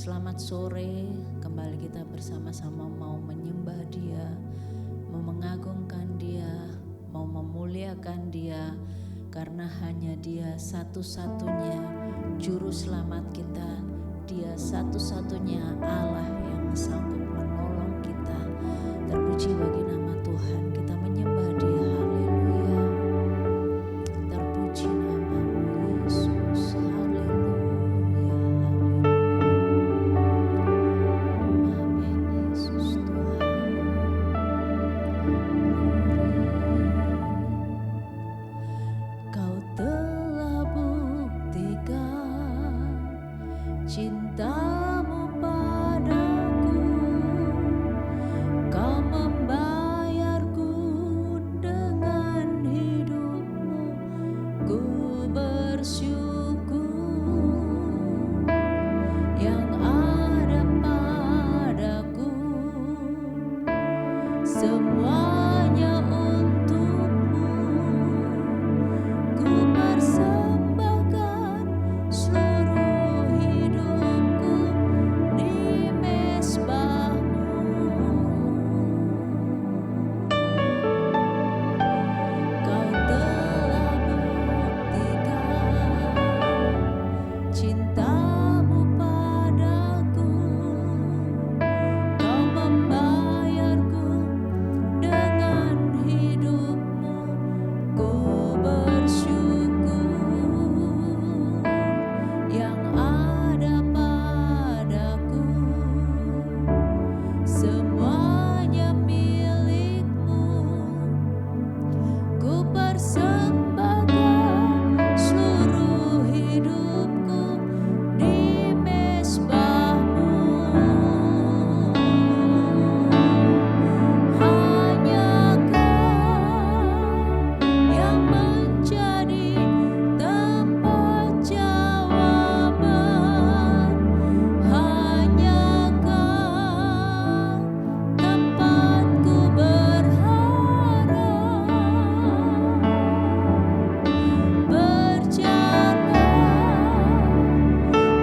Selamat sore, kembali kita bersama-sama mau menyembah Dia, mau mengagungkan Dia, mau memuliakan Dia, karena hanya Dia satu-satunya juru selamat kita. Dia satu-satunya Allah yang sanggup menolong kita. Terpuji bagi nama Tuhan, kita menyembah Dia. Haleluya. Terpuji namamu Yesus. Haleluya. Cintamu padaku, kau membayarku dengan hidupmu. Ku bersyukur yang ada padaku, semuanya untukmu. Ku persembahkan seluruh hidupku di mezbahmu. Kau telah buktikan cintamu padaku, kau membayarku dengan hidupmu. Ku bersyukur yang ada padaku, semuanya milikmu. Ku persembahkan seluruh hidupku di mezbahmu. Hanya Kau yang menjadi tempat jawaban. Hanya Kau tempatku berharap. Berjalan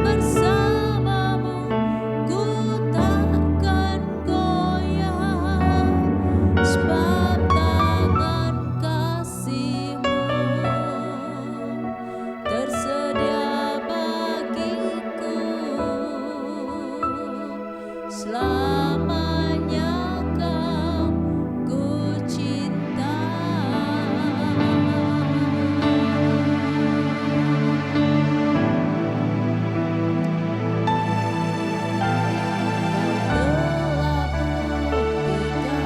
bersamamu, ku takkan goyah, sebab tangan kasih-Mu tersedia bagiku. Selamanya Kau ku cinta. Telah buktikan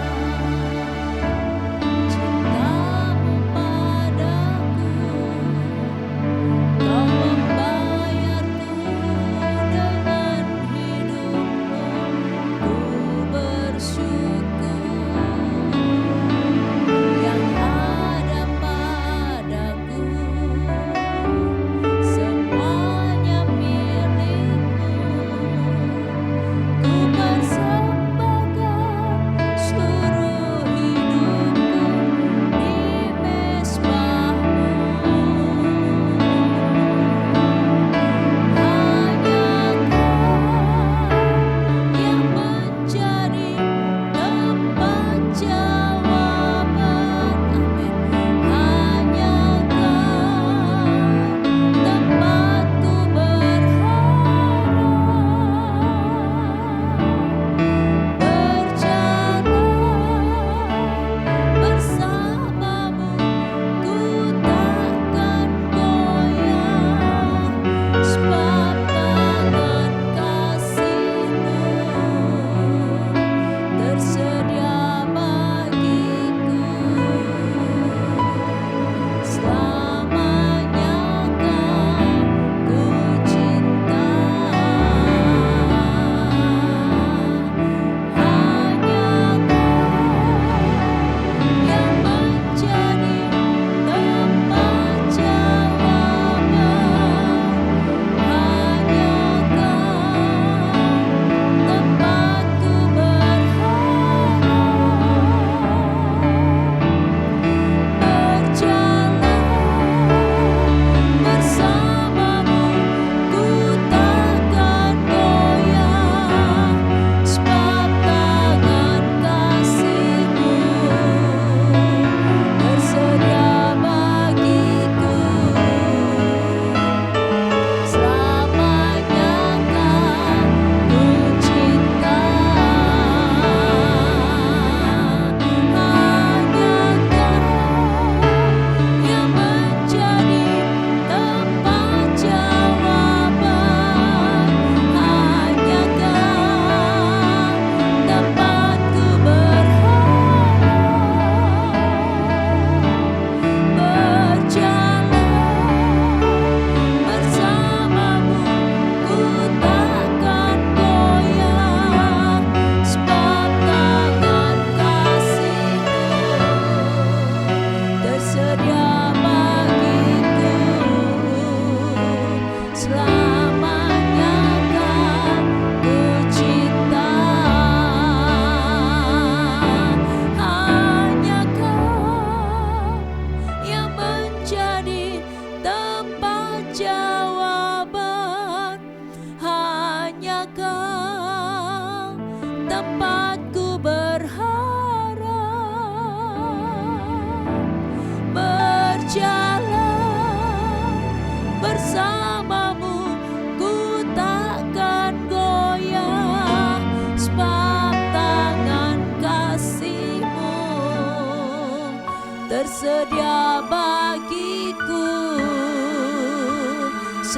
cintamu padaku, kau membayarku dengan hidupmu. Ku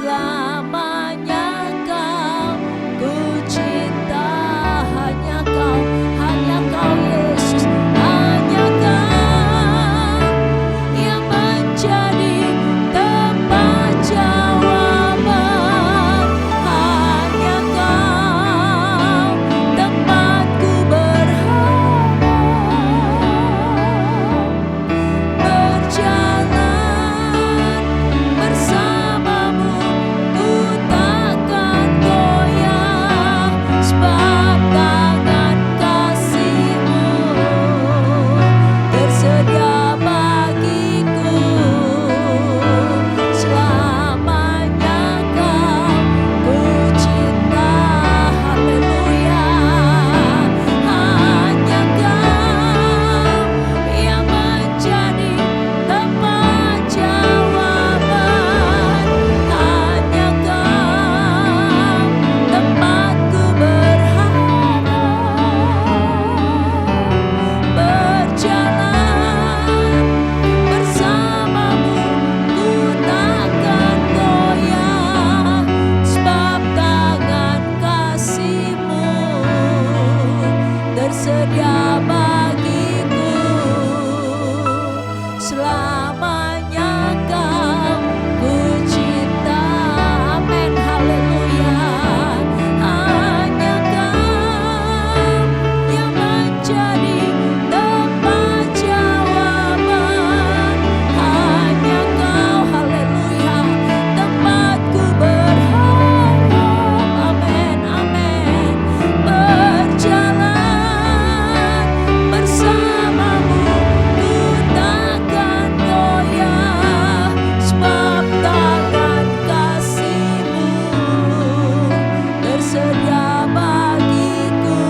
selamanya Kau ku cinta. Hanya Kau Yesus, hanya Kau yang menjadi tempat jawaban. Hanya Kau tempatku berharap, berjalan bersamamu ku takkan goyah, sebab tangan kasih-Mu tersedia bagiku. Selamanya Kau ku cinta. Haleluya. Hanya Kau yang menjadi tempat jawaban. Hanya Kau tempatku berharap, berjalan bersamamu ku takkan goyah, sebab tangan kasih-Mu tersedia bagiku. Selamanya Kau ku cinta. Amin, haleluya. Hanya Kau yang menjadi tempat jawaban. Hanya Kau, haleluya, tempatku berharap. Amin, amin. Berjalan bersamamu ku takkan goyah, sebab tangan kasih-Mu tersedia bagiku.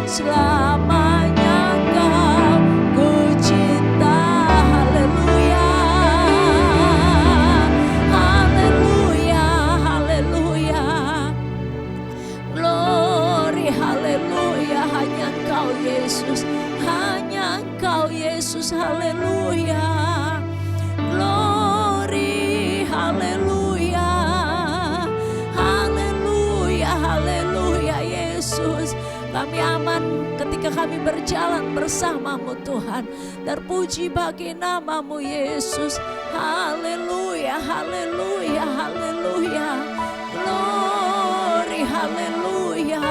Selamanya Kau ku cinta. Haleluya. Haleluya, haleluya. Glory, haleluya. Hanya Engkau Yesus, hanya Engkau Yesus. Haleluya. Glory, haleluya. Haleluya, haleluya Yesus. Kami aman ketika kami berjalan bersama-Mu Tuhan. Terpuji bagi nama-Mu Yesus. Haleluya, haleluya, haleluya. Glory, haleluya.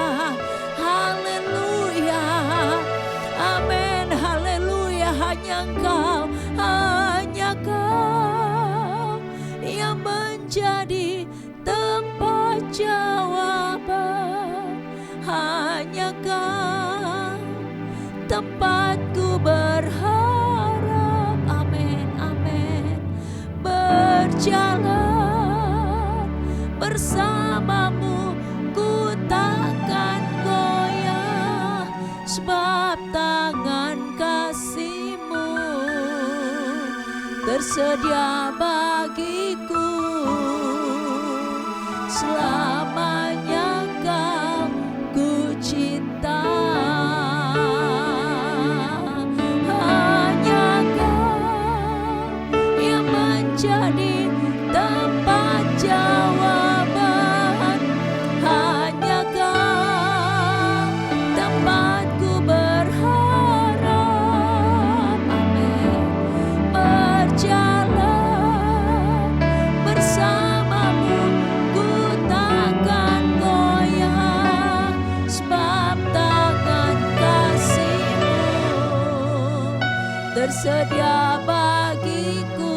Haleluya. Amin, haleluya. Hanya Engkau yang menjadi tempat jawaban. Hanya Kau tempatku berharap. Amin, amin. Berjalan bersamamu ku takkan goyah, sebab tangan kasih-Mu tersedia bagiku. Selamanya Kau ku cinta. Hanya Kau yang menjadi tempat jawaban. Hanya Kau tempatku berharap. Amin. Berjalan bersamamu ku takkan goyah, sebab tangan kasih-Mu tersedia bagiku.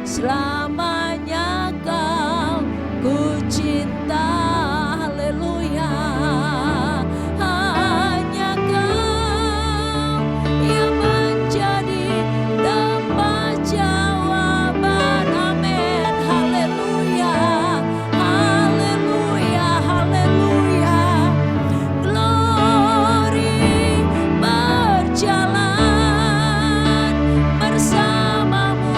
Selamanya Kau ku cinta. Haleluya. Hanya Kau yang menjadi tempat jawaban. Amin. Haleluya. Haleluya. Haleluya. Glory. Berjalan bersamamu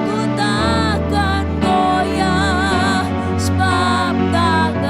ku takkan goyah, sebab tangan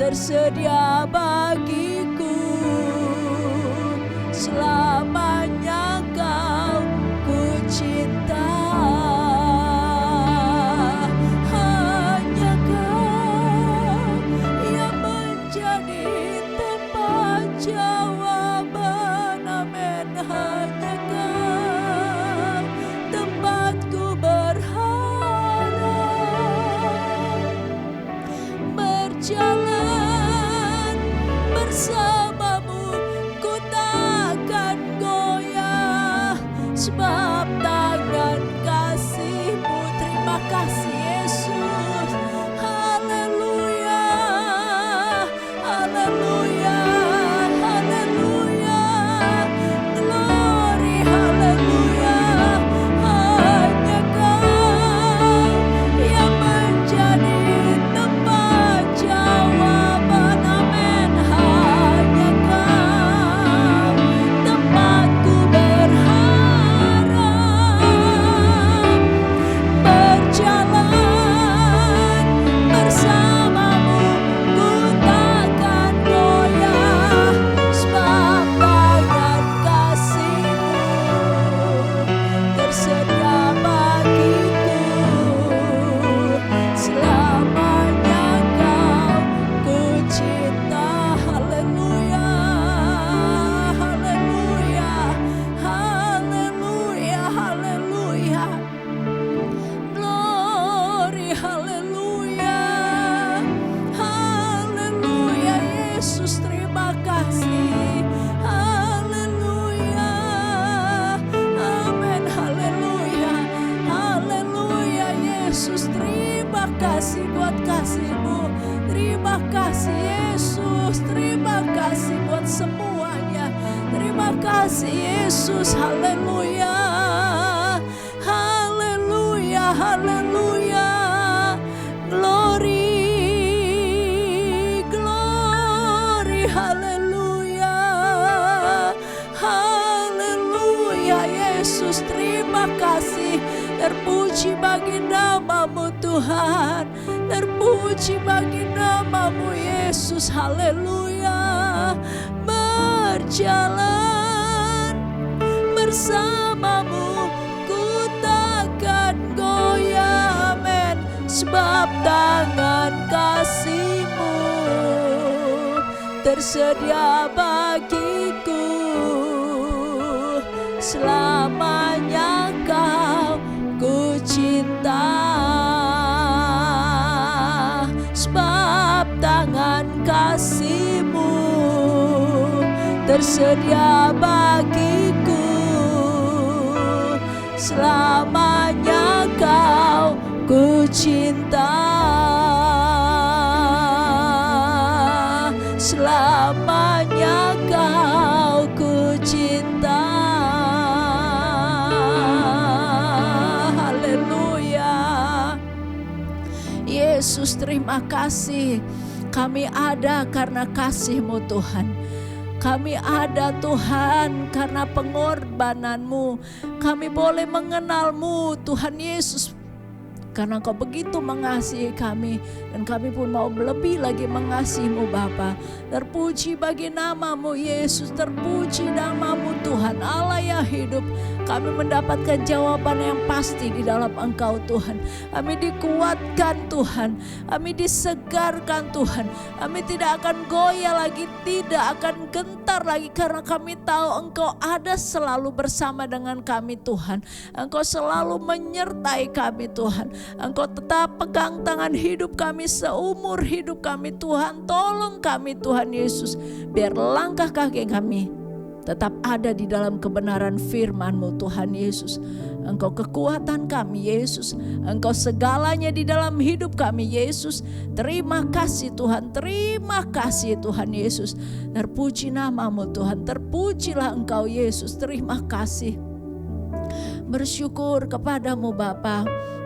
tersedia bagiku. Selamanya Kau ku cinta. Hanya Kau yang menjadi tempat jawaban. Amin. Hanya Kau tempatku berharap. Berjalan bersamamu ku takkan goyah, sebab tangan kasih-Mu. Terima kasih Yesus. Haleluya, haleluya, haleluya. Glory, haleluya. Hanya Kau yang menjadi tempat jawaban. Amin. Hanya Kau tempatku berharap. Berjalan bersamamu ku takkan goyah, sebab tangan kasih-Mu tersedia bagiku. Selamanya Kau ku cinta. Haleluya, haleluya, haleluya, haleluya. Glory, haleluya, haleluya. Yesus, terima kasih. Haleluya, amin. Haleluya, haleluya. Yesus, terima kasih buat kasih-Mu. Terima kasih Yesus. Terima kasih buat semuanya. Terima kasih Yesus. Haleluya, haleluya, haleluya. Glory, glory, haleluya, haleluya. Yesus, terima kasih. Terpuji bagi nama-Mu Tuhan. Terpuji bagi nama-Mu Yesus. Haleluya. Berjalan bersamamu ku takkan goyah. Amin. Sebab tangan kasih-Mu tersedia bagiku. Selamanya Kau ku cinta. Sebab tangan kasih-Mu tersedia bagiku. Selamanya Kau ku cinta. Selamanya Kau ku cinta. Haleluya. Yesus, terima kasih. Kami ada karena kasih-Mu Tuhan. Kami ada Tuhan karena pengorbanan-Mu. Kami boleh mengenal-Mu Tuhan Yesus, karena Engkau begitu mengasihi kami. Dan kami pun mau lebih lagi mengasihi-Mu Bapa. Terpuji bagi nama-Mu Yesus. Terpuji nama-Mu Tuhan Allah yang hidup. Kami mendapatkan jawaban yang pasti di dalam Engkau Tuhan. Kami dikuatkan Tuhan. Kami disegarkan Tuhan. Kami tidak akan goyah lagi, tidak akan gentar lagi, karena kami tahu Engkau ada selalu bersama dengan kami Tuhan. Engkau selalu menyertai kami Tuhan. Engkau tetap pegang tangan hidup kami seumur hidup kami Tuhan. Tolong kami Tuhan Yesus, biar langkah kaki kami tetap ada di dalam kebenaran firman-Mu Tuhan Yesus. Engkau kekuatan kami Yesus. Engkau segalanya di dalam hidup kami Yesus. Terima kasih Tuhan. Terima kasih Tuhan Yesus. Terpuji nama-Mu Tuhan. Terpujilah Engkau Yesus. Terima kasih. Bersyukur kepadamu Bapa.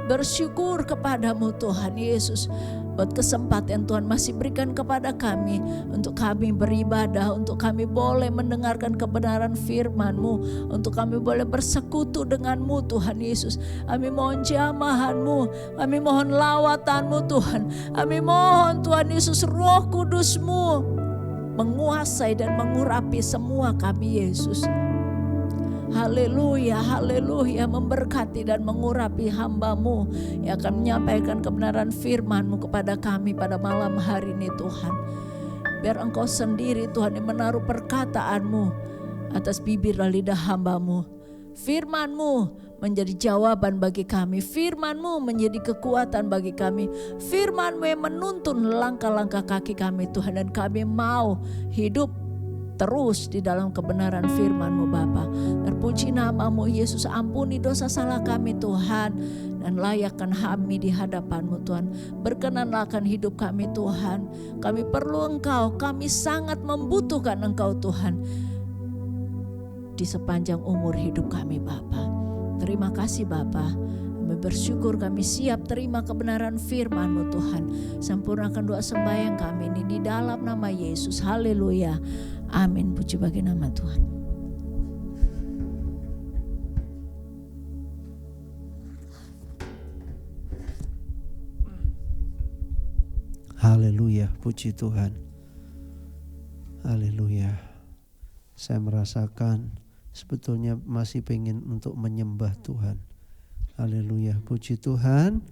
bersyukur kepadamu Tuhan Yesus, buat kesempatan Tuhan masih berikan kepada kami untuk kami beribadah, untuk kami boleh mendengarkan kebenaran firman-Mu, untuk kami boleh bersekutu dengan-Mu Tuhan Yesus. Kami mohon jamahan-Mu, kami mohon lawatan-Mu Tuhan, kami mohon Tuhan Yesus Roh Kudus-Mu menguasai dan mengurapi semua kami Yesus. Haleluya, haleluya, memberkati dan mengurapi hamba-Mu yang akan menyampaikan kebenaran firman-Mu kepada kami pada malam hari ini Tuhan. Biar Engkau sendiri Tuhan yang menaruh perkataan-Mu atas bibir dan lidah hamba-Mu. Firman-Mu menjadi jawaban bagi kami, firman-Mu menjadi kekuatan bagi kami, firman-Mu yang menuntun langkah-langkah kaki kami Tuhan, dan kami mau hidup terus di dalam kebenaran firman-Mu Bapa. Terpuji nama-Mu Yesus, ampuni dosa salah kami Tuhan, dan layakkan kami di hadapan-Mu Tuhan. Berkenanlah akan hidup kami Tuhan. Kami perlu Engkau, kami sangat membutuhkan Engkau Tuhan di sepanjang umur hidup kami Bapa. Terima kasih Bapa. Kami bersyukur, kami siap terima kebenaran firman-Mu Tuhan. Sempurnakan doa sembahyang kami ini di dalam nama Yesus. Haleluya. Amin. Puji bagi nama Tuhan. Haleluya, puji Tuhan. Haleluya. Saya merasakan sebetulnya masih pengen untuk menyembah Tuhan. Haleluya, puji Tuhan.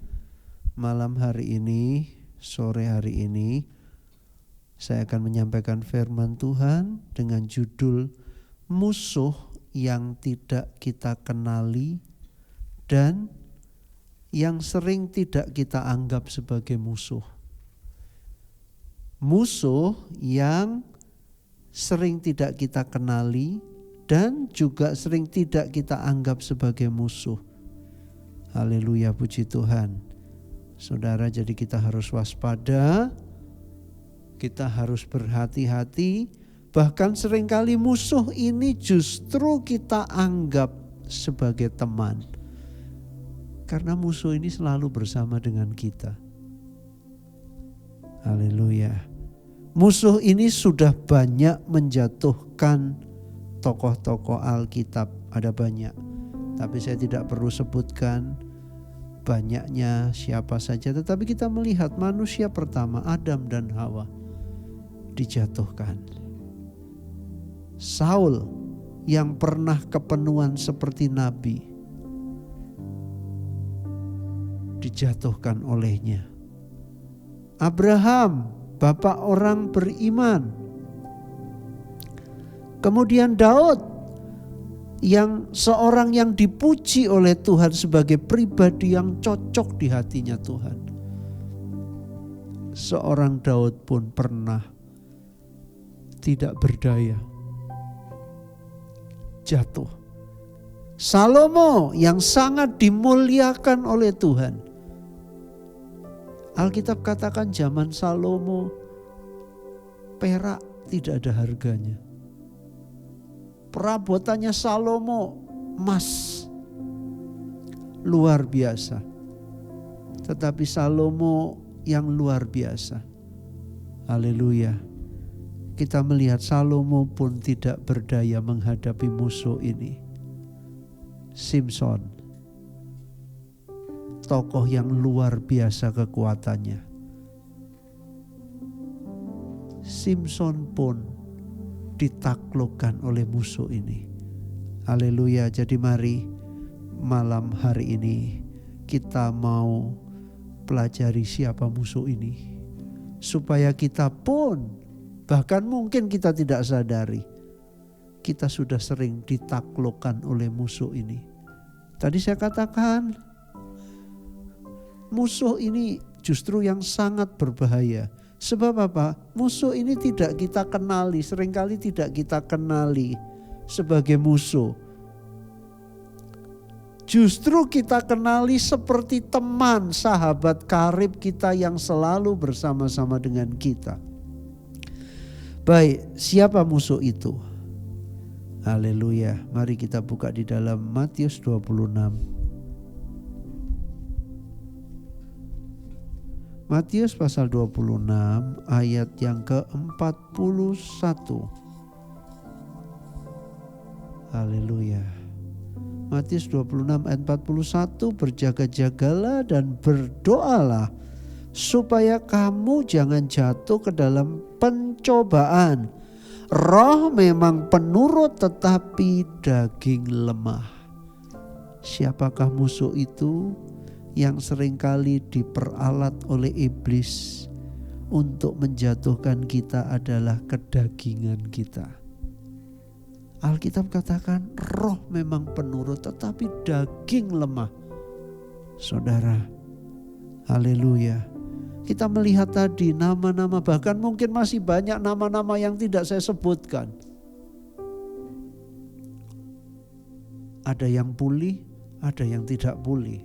Malam hari ini, sore hari ini, saya akan menyampaikan firman Tuhan dengan judul musuh yang tidak kita kenali dan yang sering tidak kita anggap sebagai musuh. Musuh yang sering tidak kita kenali dan juga sering tidak kita anggap sebagai musuh. Haleluya, puji Tuhan. Saudara, jadi kita harus waspada. Kita harus berhati-hati, bahkan seringkali musuh ini justru kita anggap sebagai teman. Karena musuh ini selalu bersama dengan kita. Haleluya. Musuh ini sudah banyak menjatuhkan tokoh-tokoh Alkitab, ada banyak. Tapi saya tidak perlu sebutkan banyaknya siapa saja, tetapi kita melihat manusia pertama, Adam dan Hawa, dijatuhkan. Saul yang pernah kepenuhan seperti nabi dijatuhkan olehnya. Abraham, bapak orang beriman. Kemudian Daud yang seorang yang dipuji oleh Tuhan sebagai pribadi yang cocok di hatinya Tuhan. Seorang Daud pun pernah tidak berdaya, jatuh. Salomo yang sangat dimuliakan oleh Tuhan. Alkitab katakan zaman Salomo perak tidak ada harganya. Perabotannya Salomo emas luar biasa. Tetapi Salomo yang luar biasa. Haleluya. Kita melihat Salomo pun tidak berdaya menghadapi musuh ini. Simson, tokoh yang luar biasa kekuatannya. Simson pun ditaklukkan oleh musuh ini. Haleluya. Jadi mari malam hari ini kita mau pelajari siapa musuh ini, supaya kita pun, bahkan mungkin kita tidak sadari, kita sudah sering ditaklukkan oleh musuh ini. Tadi saya katakan, musuh ini justru yang sangat berbahaya. Sebab apa? Musuh ini tidak kita kenali, seringkali tidak kita kenali sebagai musuh. Justru kita kenali seperti teman, sahabat karib kita yang selalu bersama-sama dengan kita. Baik, siapa musuh itu? Haleluya. Mari kita buka di dalam Matius 26. Matius pasal 26 ayat yang ke-41. Haleluya. Matius 26 ayat 41, berjaga-jagalah dan berdoalah supaya kamu jangan jatuh ke dalam pencobaan. Roh memang penurut tetapi daging lemah. Siapakah musuh itu yang seringkali diperalat oleh iblis untuk menjatuhkan kita adalah kedagingan kita. Alkitab katakan roh memang penurut tetapi daging lemah. Saudara, haleluya. Kita melihat tadi nama-nama, bahkan mungkin masih banyak nama-nama yang tidak saya sebutkan. Ada yang pulih, ada yang tidak pulih.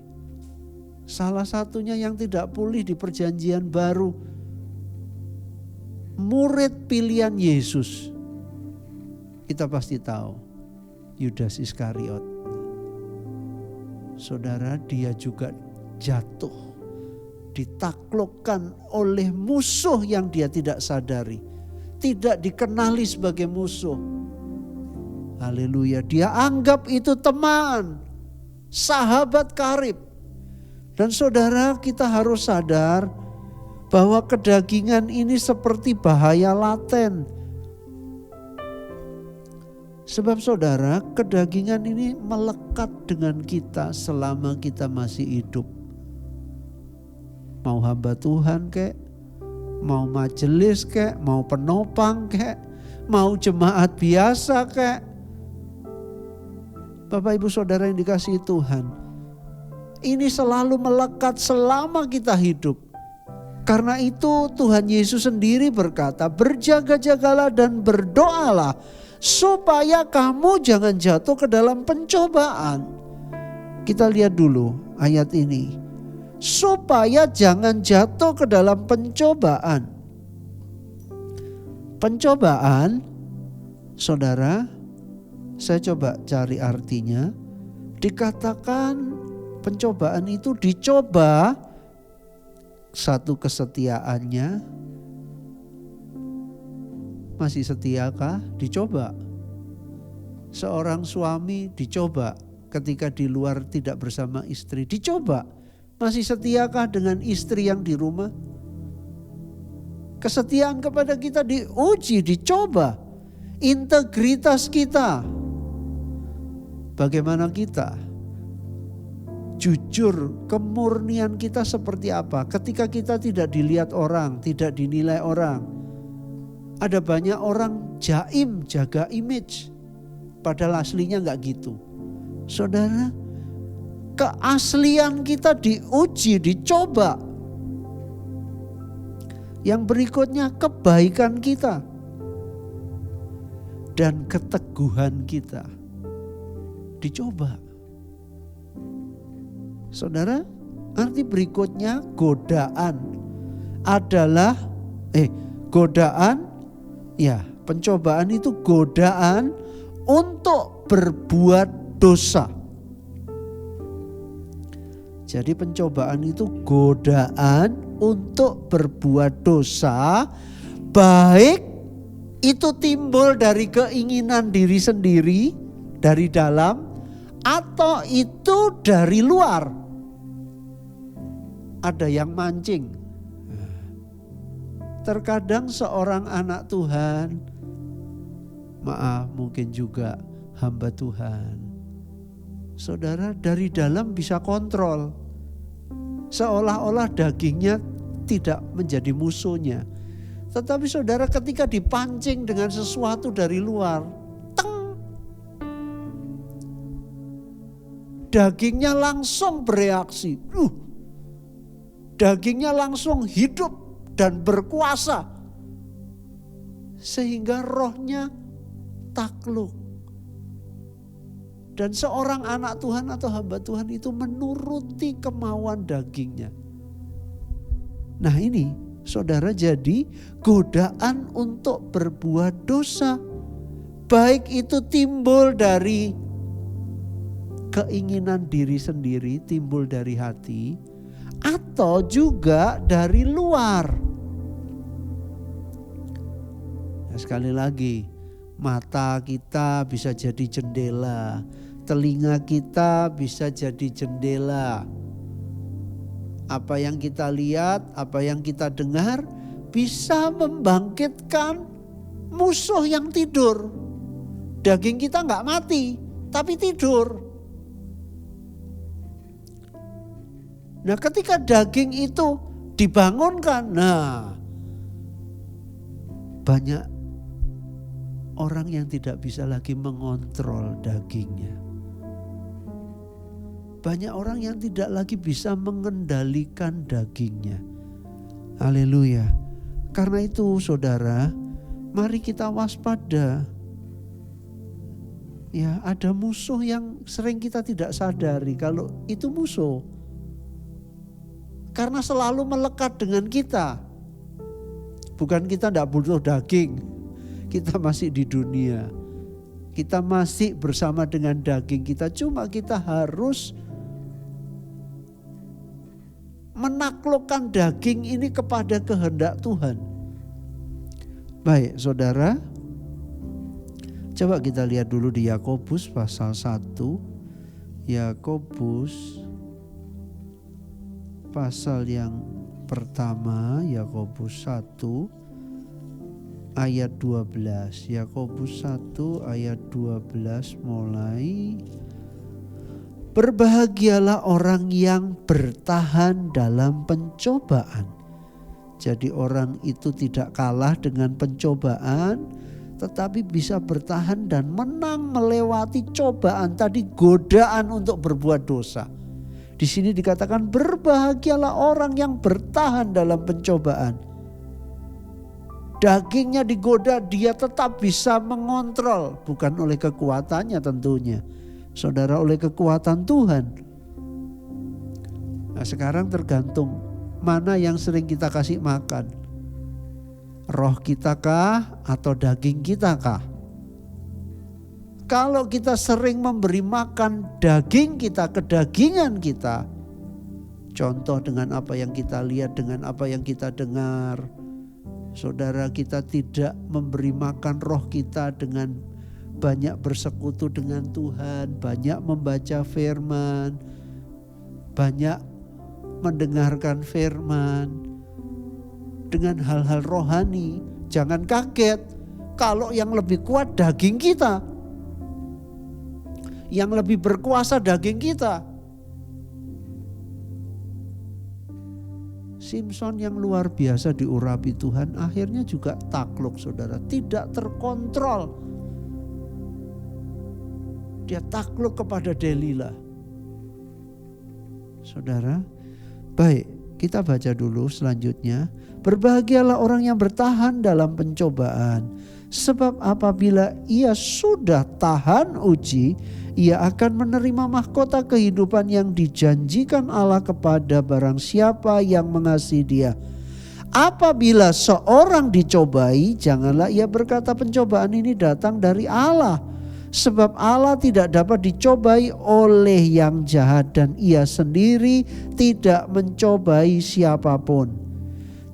Salah satunya yang tidak pulih di perjanjian baru, murid pilihan Yesus. Kita pasti tahu, Yudas Iskariot. Saudara, dia juga jatuh, ditaklukkan oleh musuh yang dia tidak sadari, tidak dikenali sebagai musuh. Haleluya, dia anggap itu teman, sahabat karib. Dan saudara, kita harus sadar bahwa kedagingan ini seperti bahaya laten. Sebab saudara, kedagingan ini melekat dengan kita selama kita masih hidup. Mau hamba Tuhan kek, mau majelis kek, mau penopang kek, mau jemaat biasa kek. Bapak Ibu Saudara yang dikasihi Tuhan, ini selalu melekat selama kita hidup. Karena itu Tuhan Yesus sendiri berkata, berjaga-jagalah dan berdoalah supaya kamu jangan jatuh ke dalam pencobaan. Kita lihat dulu ayat ini. Supaya jangan jatuh ke dalam pencobaan. Pencobaan, saudara, saya coba cari artinya. Dikatakan pencobaan itu dicoba, satu kesetiaannya. Masih setiakah? Dicoba. Seorang suami dicoba ketika di luar tidak bersama istri. Dicoba. Masih setiakah dengan istri yang di rumah? Kesetiaan kepada kita diuji, dicoba. Integritas kita. Bagaimana kita? Jujur, kemurnian kita seperti apa? Ketika kita tidak dilihat orang, tidak dinilai orang. Ada banyak orang jaim, jaga image. Padahal aslinya gak gitu. Saudara, keaslian kita diuji, dicoba. Yang berikutnya kebaikan kita. Dan keteguhan kita dicoba. Saudara, arti berikutnya godaan adalah godaan, ya, pencobaan itu godaan untuk berbuat dosa. Jadi pencobaan itu godaan untuk berbuat dosa, baik itu timbul dari keinginan diri sendiri, dari dalam, atau itu dari luar. Ada yang mancing. Terkadang seorang anak Tuhan, maaf mungkin juga hamba Tuhan, saudara, dari dalam bisa kontrol. Seolah-olah dagingnya tidak menjadi musuhnya. Tetapi saudara, ketika dipancing dengan sesuatu dari luar, dagingnya langsung bereaksi. Dagingnya langsung hidup dan berkuasa. Sehingga rohnya takluk. Dan seorang anak Tuhan atau hamba Tuhan itu menuruti kemauan dagingnya. Nah ini saudara, jadi godaan untuk berbuat dosa. Baik itu timbul dari keinginan diri sendiri, timbul dari hati. atau juga dari luar. Nah, sekali lagi, mata kita bisa jadi jendela, telinga kita bisa jadi jendela. Apa yang kita lihat, apa yang kita dengar bisa membangkitkan musuh yang tidur. Daging kita nggak mati, tapi tidur. Nah, ketika daging itu dibangunkan, nah banyak orang yang tidak bisa lagi mengontrol dagingnya. Banyak orang yang tidak lagi bisa mengendalikan dagingnya. Haleluya. Karena itu saudara, mari kita waspada. Ya, ada musuh yang sering kita tidak sadari kalau itu musuh. Karena selalu melekat dengan kita. Bukan kita tidak butuh daging. Kita masih di dunia. Kita masih bersama dengan daging kita. Cuma kita harus menaklukkan daging ini kepada kehendak Tuhan. Baik saudara. Coba kita lihat dulu di Yakobus pasal 1. Yakobus pasal yang pertama, Yakobus 1 ayat 12. Yakobus 1 ayat 12 mulai. Berbahagialah orang yang bertahan dalam pencobaan. Jadi orang itu tidak kalah dengan pencobaan, tetapi bisa bertahan dan menang melewati cobaan tadi, godaan untuk berbuat dosa. Di sini dikatakan berbahagialah orang yang bertahan dalam pencobaan. Dagingnya digoda, dia tetap bisa mengontrol. Bukan oleh kekuatannya tentunya. Saudara, oleh kekuatan Tuhan. Nah, sekarang tergantung mana yang sering kita kasih makan. Roh kita kah atau daging kita kah? Kalau kita sering memberi makan daging kita, kedagingan kita, contoh dengan apa yang kita lihat, dengan apa yang kita dengar, saudara, kita tidak memberi makan roh kita dengan banyak bersekutu dengan Tuhan, banyak membaca firman, banyak mendengarkan firman, dengan hal-hal rohani. Jangan kaget kalau yang lebih kuat daging kita, yang lebih berkuasa daging kita. Simson yang luar biasa diurapi Tuhan akhirnya juga takluk saudara, tidak terkontrol. Dia takluk kepada Delila. Saudara, baik, kita baca dulu selanjutnya. Berbahagialah orang yang bertahan dalam pencobaan, sebab apabila ia sudah tahan uji, ia akan menerima mahkota kehidupan yang dijanjikan Allah kepada barang siapa yang mengasihi Dia. Apabila seorang dicobai, janganlah ia berkata pencobaan ini datang dari Allah. Sebab Allah tidak dapat dicobai oleh yang jahat dan ia sendiri tidak mencobai siapapun.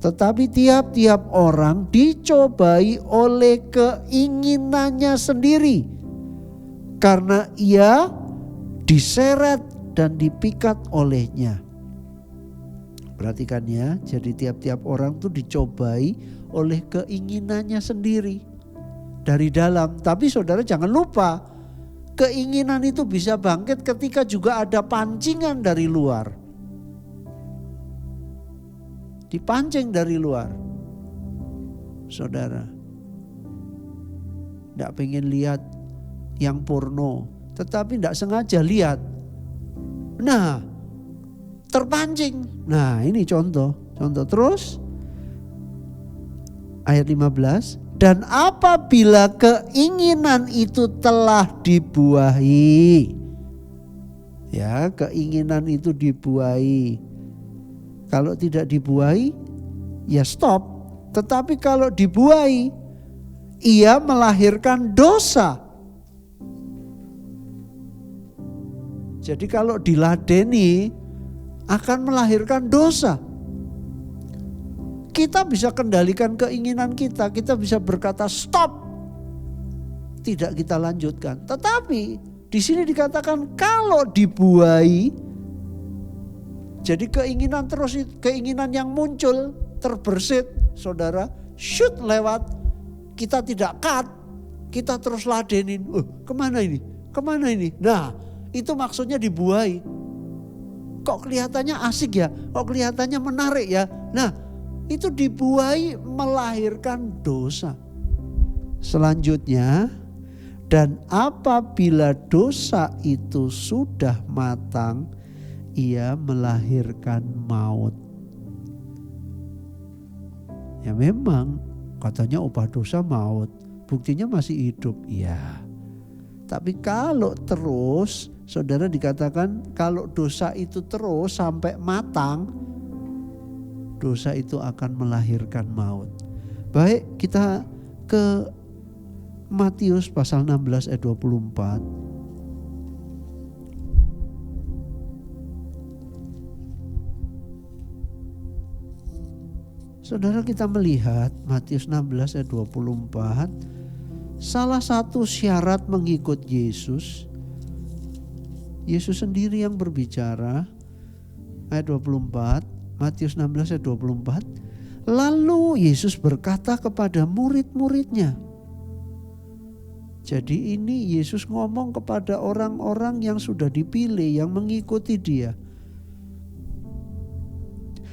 Tetapi tiap-tiap orang dicobai oleh keinginannya sendiri. Karena ia diseret dan dipikat olehnya. Perhatikan ya, jadi tiap-tiap orang itu dicobai oleh keinginannya sendiri. Dari dalam, tapi saudara jangan lupa, keinginan itu bisa bangkit ketika juga ada pancingan dari luar. Dipancing dari luar. Saudara, tidak pengen lihat yang porno, tetapi tidak sengaja lihat. Nah, terpancing. Nah, ini contoh terus. Ayat 15. Dan apabila keinginan itu telah dibuahi. Ya, keinginan itu dibuahi. Kalau tidak dibuahi, ya stop. Tetapi kalau dibuahi, ia melahirkan dosa. Jadi kalau diladeni, akan melahirkan dosa. Kita bisa kendalikan keinginan kita bisa berkata stop, tidak kita lanjutkan. Tetapi di sini dikatakan kalau dibuai, jadi keinginan yang muncul terbersit, saudara, shoot lewat, kita tidak cut, kita terus ladenin. Kemana ini? Kemana ini? Nah, itu maksudnya dibuai. Kok kelihatannya asik ya? Kok kelihatannya menarik ya? Nah, itu dibuai melahirkan dosa. Selanjutnya, dan apabila dosa itu sudah matang, ia melahirkan maut. Ya memang katanya upah dosa maut, buktinya masih hidup. Ya. Tapi kalau terus, saudara, dikatakan kalau dosa itu terus sampai matang, dosa itu akan melahirkan maut. Baik, kita ke Matius pasal 16 ayat 24. Saudara, kita melihat Matius 16 ayat 24. Salah satu syarat mengikut Yesus sendiri yang berbicara. Ayat 24, Matius 16 ayat 24. Lalu Yesus berkata kepada murid-muridnya. Jadi ini Yesus ngomong kepada orang-orang yang sudah dipilih, yang mengikuti dia.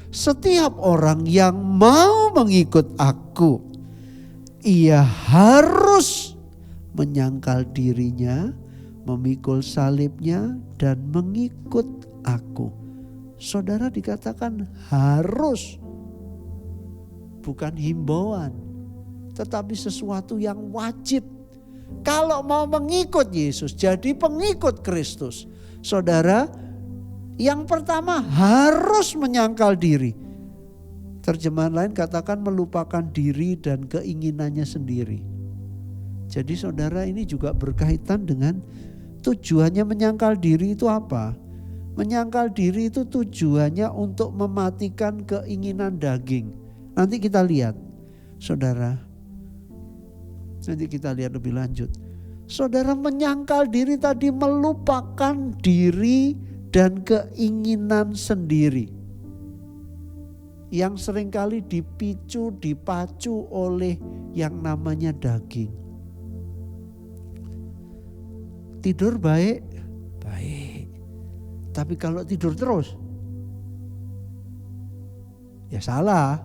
Setiap orang yang mau mengikut aku, ia harus menyangkal dirinya, memikul salibnya, dan mengikut aku. Saudara, dikatakan harus, bukan himbauan, tetapi sesuatu yang wajib. Kalau mau mengikut Yesus, jadi pengikut Kristus, saudara, yang pertama harus menyangkal diri. Terjemahan lain katakan melupakan diri dan keinginannya sendiri. Jadi saudara, ini juga berkaitan dengan tujuannya menyangkal diri itu apa? Menyangkal diri itu tujuannya untuk mematikan keinginan daging. Nanti kita lihat, saudara. Nanti kita lihat lebih lanjut. Saudara, menyangkal diri tadi melupakan diri dan keinginan sendiri. Yang seringkali dipacu oleh yang namanya daging. Tidur baik, baik. Tapi kalau tidur terus, ya salah.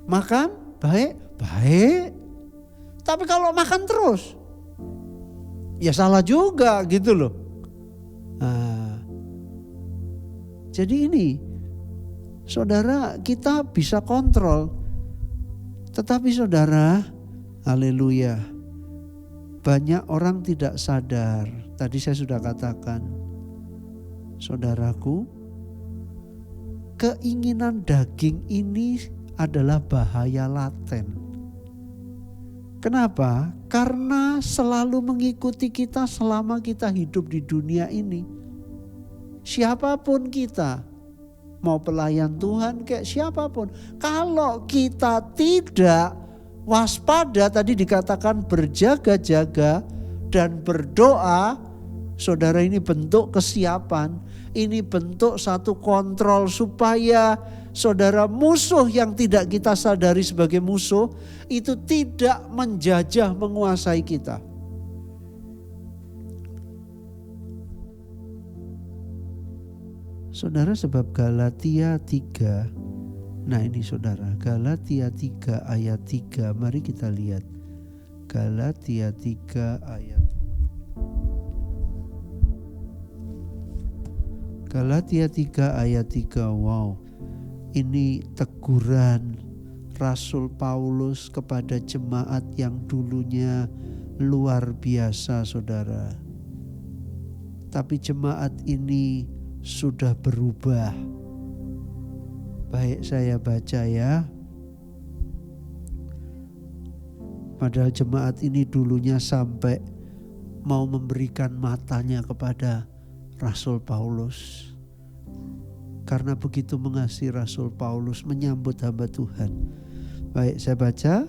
Makan baik, baik. Tapi kalau makan terus, ya salah juga gitu loh. Nah, jadi ini, saudara, kita bisa kontrol. Tetapi saudara, haleluya, banyak orang tidak sadar. Tadi saya sudah katakan, saudaraku, keinginan daging ini adalah bahaya laten. Kenapa? Karena selalu mengikuti kita selama kita hidup di dunia ini. Siapapun kita, mau pelayan Tuhan kayak siapapun, kalau kita tidak waspada, tadi dikatakan berjaga-jaga dan berdoa, saudara, ini bentuk kesiapan, ini bentuk satu kontrol supaya saudara, musuh yang tidak kita sadari sebagai musuh itu tidak menjajah menguasai kita. Saudara, sebab Galatia 3. Nah ini saudara, Galatia 3 ayat 3. Mari kita lihat. Galatia 3 ayat. Galatia 3 ayat 3. Wow. Ini teguran Rasul Paulus kepada jemaat yang dulunya luar biasa, saudara. Tapi jemaat ini sudah berubah. Baik, saya baca ya. Padahal jemaat ini dulunya sampai mau memberikan matanya kepada Rasul Paulus. Karena begitu mengasihi Rasul Paulus menyambut hamba Tuhan. Baik, saya baca.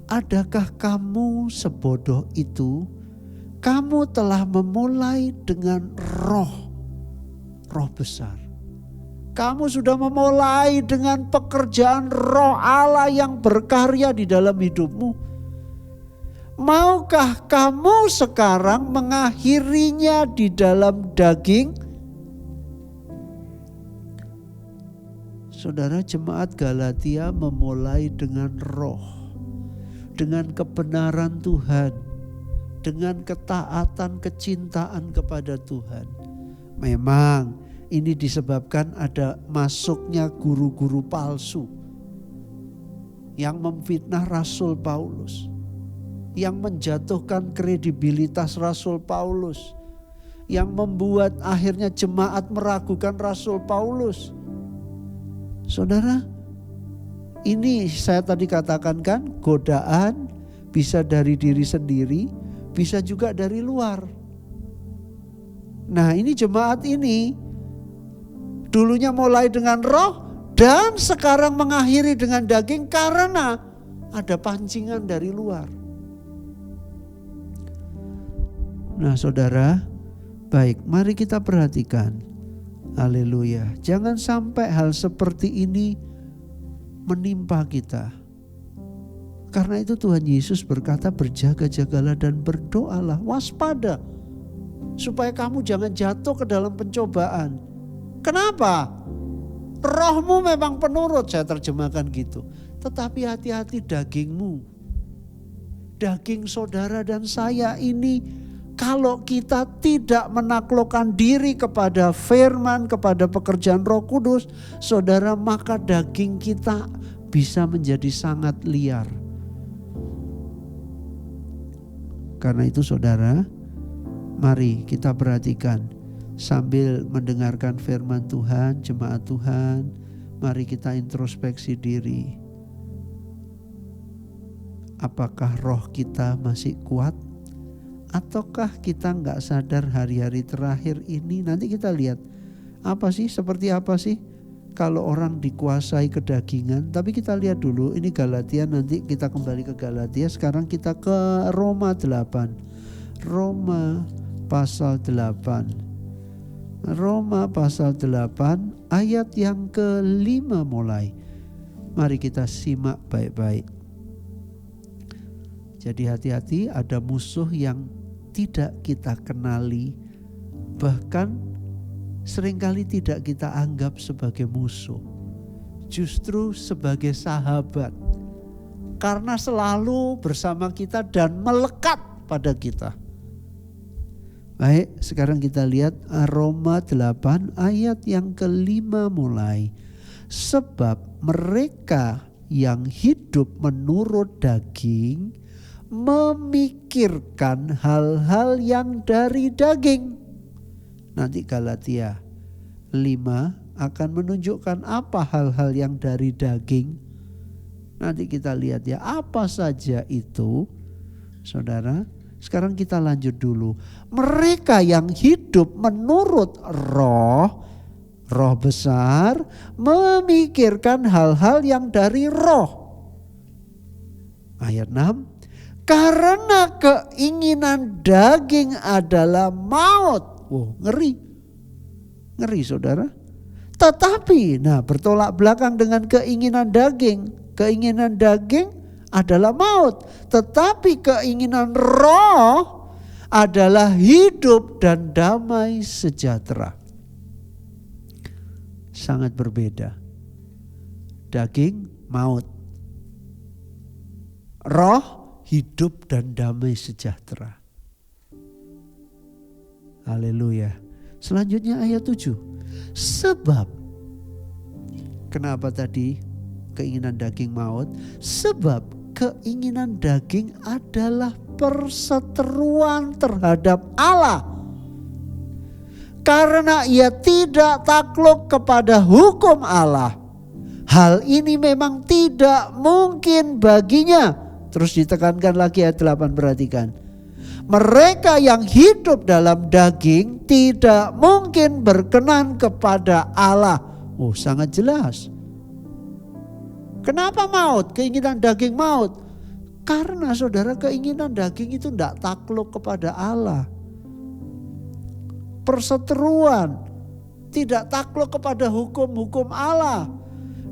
Adakah kamu sebodoh itu? Kamu telah memulai dengan roh besar. Kamu sudah memulai dengan pekerjaan roh Allah yang berkarya di dalam hidupmu. Maukah kamu sekarang mengakhirinya di dalam daging? Saudara, jemaat Galatia memulai dengan roh, dengan kebenaran Tuhan, dengan ketaatan, kecintaan kepada Tuhan. Memang ini disebabkan ada masuknya guru-guru palsu yang memfitnah Rasul Paulus, yang menjatuhkan kredibilitas Rasul Paulus, yang membuat akhirnya jemaat meragukan Rasul Paulus. Saudara, ini saya tadi katakan kan, godaan bisa dari diri sendiri, bisa juga dari luar. Nah, ini jemaat ini dulunya mulai dengan roh dan sekarang mengakhiri dengan daging karena ada pancingan dari luar. Nah, saudara, baik, mari kita perhatikan. Haleluya. Jangan sampai hal seperti ini menimpa kita. Karena itu Tuhan Yesus berkata, berjaga-jagalah dan berdoalah, waspada, supaya kamu jangan jatuh ke dalam pencobaan. Kenapa? Rohmu memang penurut, saya terjemahkan gitu. Tetapi hati-hati dagingmu. Daging saudara dan saya ini, kalau kita tidak menaklukkan diri kepada firman, kepada pekerjaan Roh Kudus, saudara, maka daging kita bisa menjadi sangat liar. Karena itu saudara, mari kita perhatikan sambil mendengarkan firman Tuhan, jemaat Tuhan, mari kita introspeksi diri. Apakah roh kita masih kuat? Ataukah kita nggak sadar hari-hari terakhir ini? Nanti kita lihat seperti apa sih kalau orang dikuasai kedagingan. Tapi kita lihat dulu, ini Galatia, nanti kita kembali ke Galatia. Sekarang kita ke Roma 8. Roma pasal 8. Roma pasal 8 ayat yang ke-5 mulai. Mari kita simak baik-baik. Jadi hati-hati, ada musuh yang tidak kita kenali, bahkan seringkali tidak kita anggap sebagai musuh, justru sebagai sahabat, karena selalu bersama kita dan melekat pada kita. Baik, sekarang kita lihat Roma 8 ayat yang ke-5 mulai. Sebab mereka yang hidup menurut daging memikirkan hal-hal yang dari daging. Nanti Galatia 5 akan menunjukkan apa hal-hal yang dari daging. Nanti kita lihat ya, apa saja itu, saudara. Sekarang kita lanjut dulu. Mereka yang hidup menurut roh besar, memikirkan hal-hal yang dari roh. Ayat 6. Karena keinginan daging adalah maut. Ngeri. Ngeri saudara. Tetapi, bertolak belakang dengan keinginan daging. Keinginan daging adalah maut. Tetapi keinginan roh adalah hidup dan damai sejahtera. Sangat berbeda. Daging, maut. Roh, hidup dan damai sejahtera. Haleluya. Selanjutnya ayat 7. Sebab, kenapa tadi keinginan daging maut? Sebab keinginan daging adalah perseteruan terhadap Allah. Karena ia tidak takluk kepada hukum Allah. Hal ini memang tidak mungkin baginya. Terus ditekankan lagi ayat 8, perhatikan. Mereka yang hidup dalam daging tidak mungkin berkenan kepada Allah. Oh, sangat jelas. Kenapa maut? Keinginan daging maut. Karena saudara, keinginan daging itu tidak takluk kepada Allah. Perseteruan, tidak takluk kepada hukum-hukum Allah.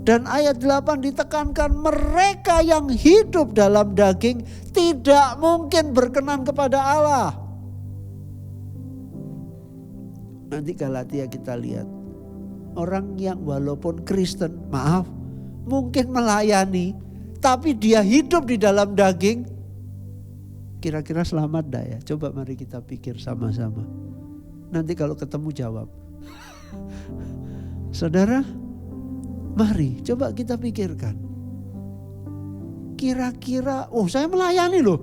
Dan ayat 8 ditekankan, mereka yang hidup dalam daging tidak mungkin berkenan kepada Allah. Nanti Galatia kita lihat. Orang yang walaupun Kristen, maaf, mungkin melayani, tapi dia hidup di dalam daging, kira-kira selamat dah ya? Coba mari kita pikir sama-sama. Nanti kalau ketemu jawab. Saudara, mari coba kita pikirkan. Kira-kira, saya melayani loh.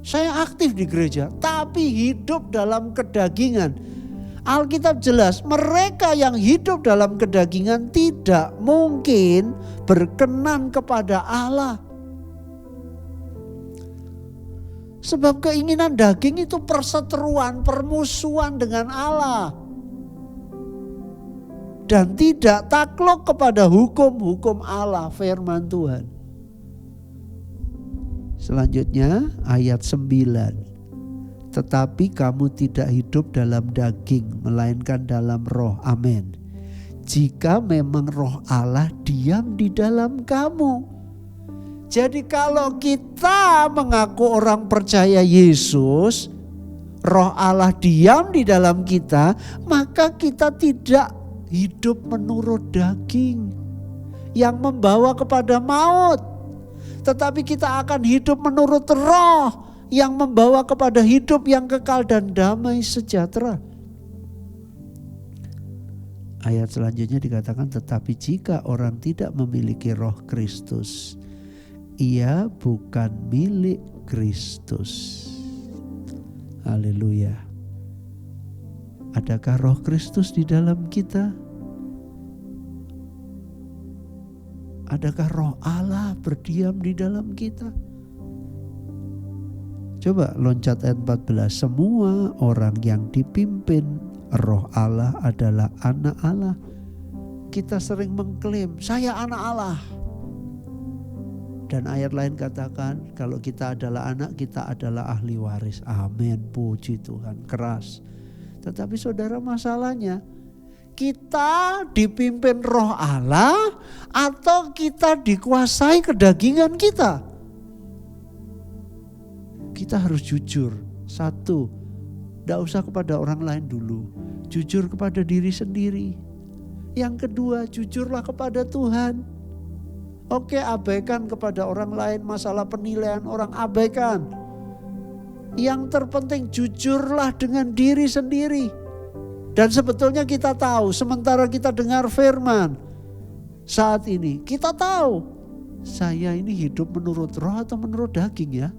Saya aktif di gereja, tapi hidup dalam kedagingan. Alkitab jelas, mereka yang hidup dalam kedagingan tidak mungkin berkenan kepada Allah. Sebab keinginan daging itu perseteruan, permusuhan dengan Allah. Dan tidak takluk kepada hukum-hukum Allah, firman Tuhan. Selanjutnya ayat 9. Tetapi kamu tidak hidup dalam daging, melainkan dalam roh. Amin. Jika memang roh Allah diam di dalam kamu. Jadi kalau kita mengaku orang percaya Yesus, roh Allah diam di dalam kita, maka kita tidak hidup menurut daging yang membawa kepada maut. Tetapi kita akan hidup menurut roh yang membawa kepada hidup yang kekal dan damai sejahtera. Ayat selanjutnya dikatakan, tetapi jika orang tidak memiliki roh Kristus, ia bukan milik Kristus. Haleluya. Adakah roh Kristus di dalam kita? Adakah roh Allah berdiam di dalam kita? Coba loncat ayat 14. Semua orang yang dipimpin roh Allah adalah anak Allah. Kita sering mengklaim, saya anak Allah. Dan ayat lain katakan, kalau kita adalah anak, kita adalah ahli waris. Amin, puji Tuhan, keras. Tetapi saudara, masalahnya kita dipimpin roh Allah atau kita dikuasai kedagingan kita? Kita harus jujur. Satu, tidak usah kepada orang lain dulu. Jujur kepada diri sendiri. Yang kedua, jujurlah kepada Tuhan. Oke, abaikan kepada orang lain, masalah penilaian orang abaikan. Yang terpenting jujurlah dengan diri sendiri. Dan sebetulnya kita tahu, sementara kita dengar firman saat ini, kita tahu saya ini hidup menurut roh atau menurut daging ya.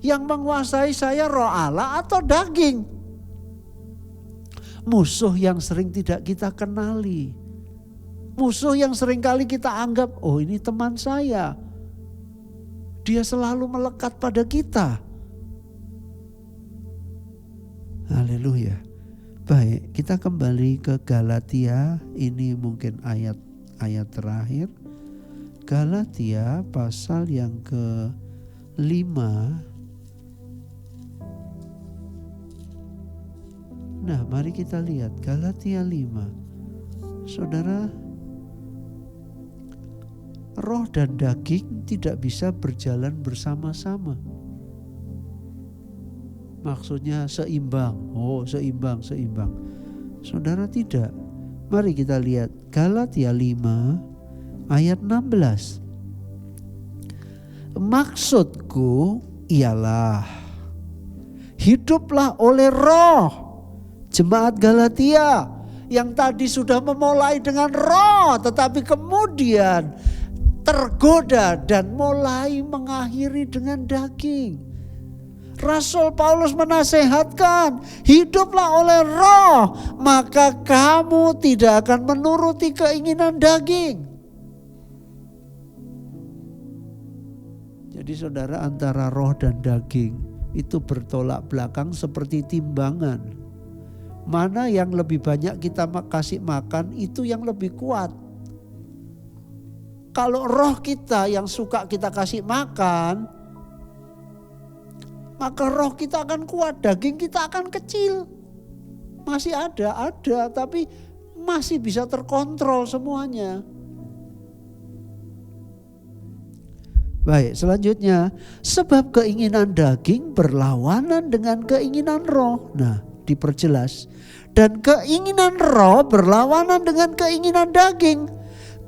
Yang menguasai saya roh Allah atau daging? Musuh yang sering tidak kita kenali. Musuh yang sering kali kita anggap, oh ini teman saya. Dia selalu melekat pada kita. Haleluya. Baik, kita kembali ke Galatia. Ini mungkin ayat terakhir. Galatia pasal yang ke-5. Nah, mari kita lihat Galatia 5. Saudara, roh dan daging tidak bisa berjalan bersama-sama. Maksudnya seimbang. Oh, seimbang. Saudara, tidak. Mari kita lihat Galatia 5 ayat 16. Maksudku ialah hiduplah oleh roh. Jemaat Galatia yang tadi sudah memulai dengan roh, tetapi kemudian tergoda dan mulai mengakhiri dengan daging. Rasul Paulus menasehatkan, hiduplah oleh roh, maka kamu tidak akan menuruti keinginan daging. Jadi saudara, antara roh dan daging itu bertolak belakang seperti timbangan. Mana yang lebih banyak kita kasih makan, itu yang lebih kuat. Kalau roh kita yang suka kita kasih makan, maka roh kita akan kuat, daging kita akan kecil. Masih ada, tapi masih bisa terkontrol semuanya. Baik, selanjutnya, sebab keinginan daging berlawanan dengan keinginan roh. Nah, diperjelas. Dan keinginan roh berlawanan dengan keinginan daging.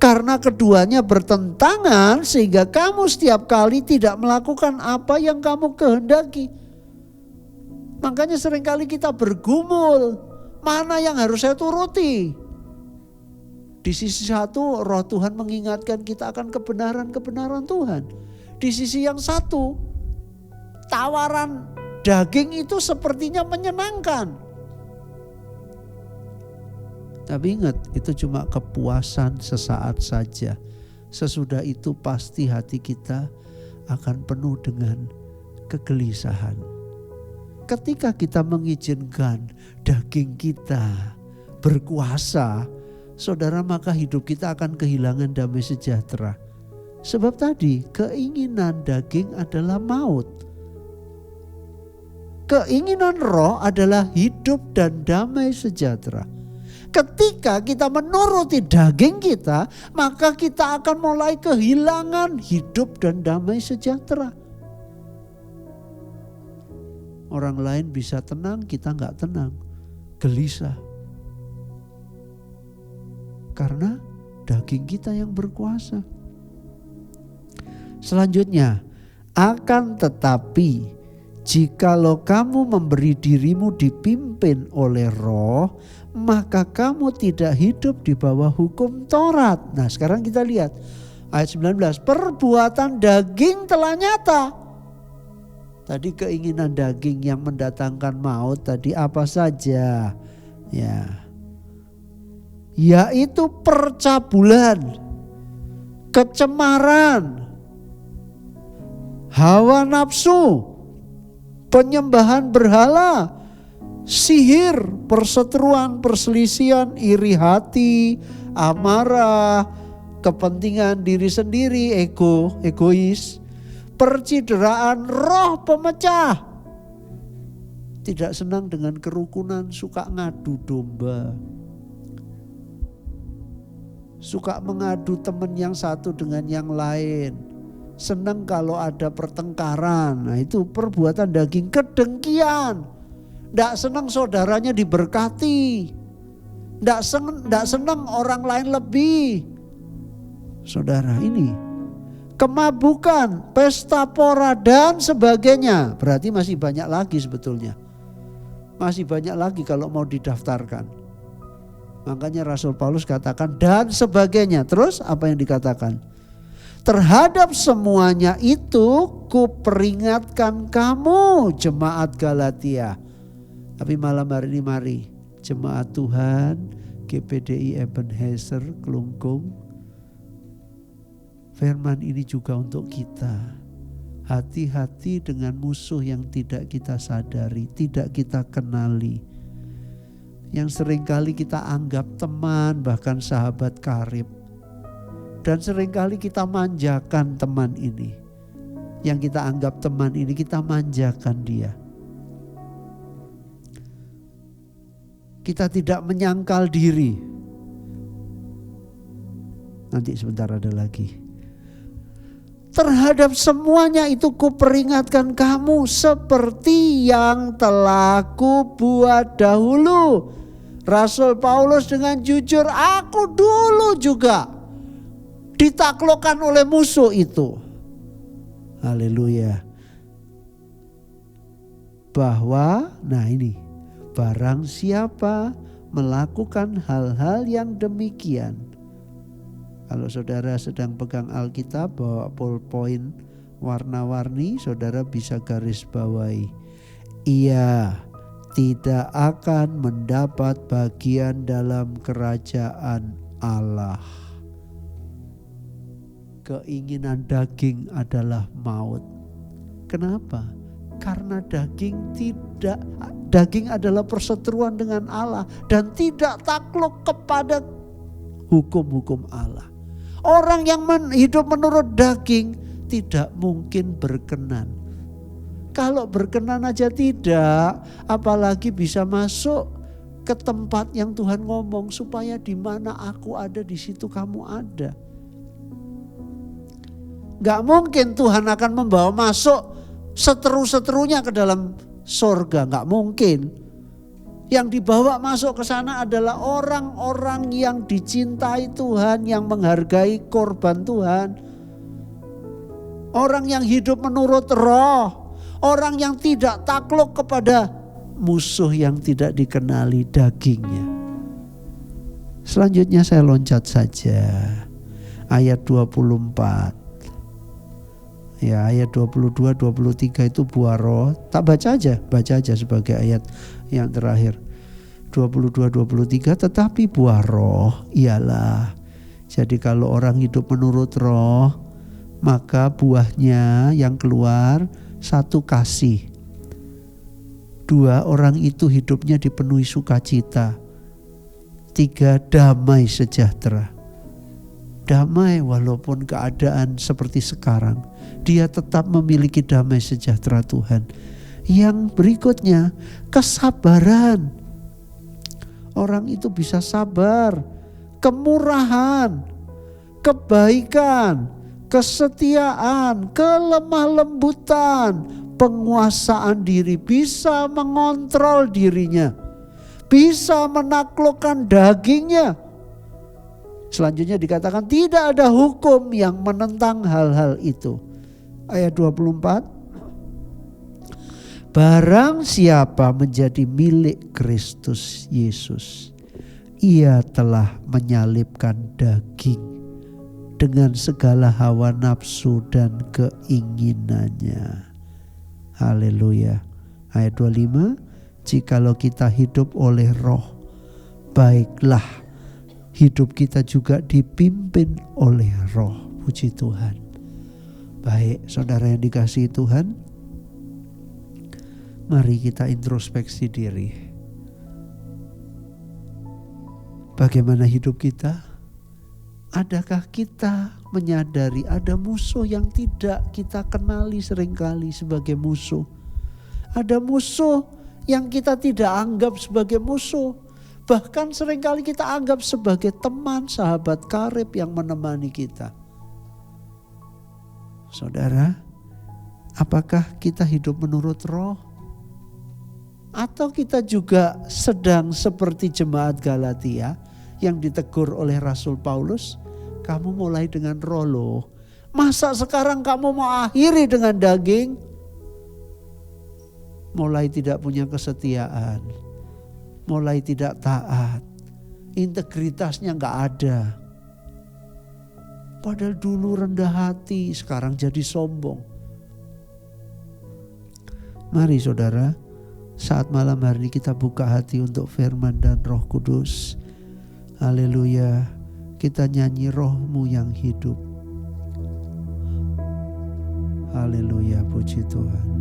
Karena keduanya bertentangan sehingga kamu setiap kali tidak melakukan apa yang kamu kehendaki. Makanya seringkali kita bergumul, mana yang harus saya turuti? Di sisi satu, roh Tuhan mengingatkan kita akan kebenaran-kebenaran Tuhan. Di sisi yang satu, tawaran daging itu sepertinya menyenangkan. Tapi ingat, itu cuma kepuasan sesaat saja. Sesudah itu pasti hati kita akan penuh dengan kegelisahan. Ketika kita mengizinkan daging kita berkuasa, saudara, maka hidup kita akan kehilangan damai sejahtera. Sebab tadi keinginan daging adalah maut. Keinginan roh adalah hidup dan damai sejahtera. Ketika kita menuruti daging kita, maka kita akan mulai kehilangan hidup dan damai sejahtera. Orang lain bisa tenang, kita nggak tenang, gelisah. Karena daging kita yang berkuasa. Selanjutnya, akan tetapi jikalau kamu memberi dirimu dipimpin oleh roh, maka kamu tidak hidup di bawah hukum Taurat. Nah, sekarang kita lihat ayat 19, perbuatan daging telah nyata. Tadi keinginan daging yang mendatangkan maut tadi apa saja? Ya, yaitu percabulan, kecemaran, hawa nafsu, penyembahan berhala, sihir, perseteruan, perselisihan, iri hati, amarah, kepentingan diri sendiri, egois, percideraan, roh pemecah, tidak senang dengan kerukunan, suka ngadu domba, suka mengadu teman yang satu dengan yang lain, senang kalau ada pertengkaran. Nah, itu perbuatan daging. Kedengkian, tidak senang saudaranya diberkati, tidak senang orang lain lebih. Saudara, ini kemabukan, pesta pora dan sebagainya. Berarti masih banyak lagi sebetulnya. Masih banyak lagi kalau mau didaftarkan. Makanya Rasul Paulus katakan dan sebagainya. Terus apa yang dikatakan? Terhadap semuanya itu kuperingatkan kamu, jemaat Galatia. Tapi malam hari ini mari jemaat Tuhan GPDI Ebenezer Kelungkung, firman ini juga untuk kita. Hati-hati dengan musuh yang tidak kita sadari, tidak kita kenali, yang seringkali kita anggap teman, bahkan sahabat karib. Dan seringkali kita manjakan teman ini. Yang kita anggap teman ini, kita manjakan dia. Kita tidak menyangkal diri. Nanti sebentar ada lagi. Terhadap semuanya itu kuperingatkan kamu seperti yang telah kubuat dahulu. Rasul Paulus dengan jujur, aku dulu juga ditaklukkan oleh musuh itu. Haleluya. Bahwa, nah ini, barang siapa melakukan hal-hal yang demikian. Kalau saudara sedang pegang Alkitab, bawa ballpoint warna-warni, saudara bisa garis bawahi. Ia tidak akan mendapat bagian dalam kerajaan Allah. keinginan daging adalah maut. Kenapa? Karena daging adalah perseteruan dengan Allah dan tidak takluk kepada hukum-hukum Allah. Orang yang hidup menurut daging tidak mungkin berkenan. Kalau berkenan aja tidak, apalagi bisa masuk ke tempat yang Tuhan ngomong, supaya di mana aku ada di situ kamu ada. Gak mungkin Tuhan akan membawa masuk seteru-seterunya ke dalam sorga, gak mungkin. Yang dibawa masuk ke sana adalah orang-orang yang dicintai Tuhan, yang menghargai korban Tuhan. Orang yang hidup menurut roh, orang yang tidak takluk kepada musuh yang tidak dikenali dagingnya. Selanjutnya saya loncat saja. Ayat 24. Ya, ayat 22, 23 itu buah roh. Tak baca aja sebagai ayat yang terakhir. 22, 23, tetapi buah roh ialah. Jadi kalau orang hidup menurut roh, maka buahnya yang keluar, 1, kasih. 2, orang itu hidupnya dipenuhi sukacita. 3, damai sejahtera. Damai walaupun keadaan seperti sekarang, dia tetap memiliki damai sejahtera Tuhan. Yang berikutnya, kesabaran. Orang itu bisa sabar, kemurahan, kebaikan, kesetiaan, kelemah lembutan, penguasaan diri, bisa mengontrol dirinya, bisa menaklukkan dagingnya. Selanjutnya dikatakan tidak ada hukum yang menentang hal-hal itu. Ayat 24. Barang siapa menjadi milik Kristus Yesus, ia telah menyalibkan daging dengan segala hawa nafsu dan keinginannya. Haleluya. Ayat 25. Jikalau kita hidup oleh roh, baiklah hidup kita juga dipimpin oleh roh. Puji Tuhan. Baik, saudara yang dikasihi Tuhan, mari kita introspeksi diri. Bagaimana hidup kita? Adakah kita menyadari ada musuh yang tidak kita kenali seringkali sebagai musuh? Ada musuh yang kita tidak anggap sebagai musuh. Bahkan seringkali kita anggap sebagai teman, sahabat karib yang menemani kita. Saudara, apakah kita hidup menurut roh? Atau kita juga sedang seperti jemaat Galatia yang ditegur oleh Rasul Paulus? Kamu mulai dengan roh loh. Masa sekarang kamu mau akhiri dengan daging? Mulai tidak punya kesetiaan. Mulai tidak taat, integritasnya gak ada. Padahal dulu rendah hati, sekarang jadi sombong. Mari saudara, saat malam hari ini kita buka hati untuk firman dan Roh Kudus. Haleluya, kita nyanyi rohmu yang hidup. Haleluya, puji Tuhan.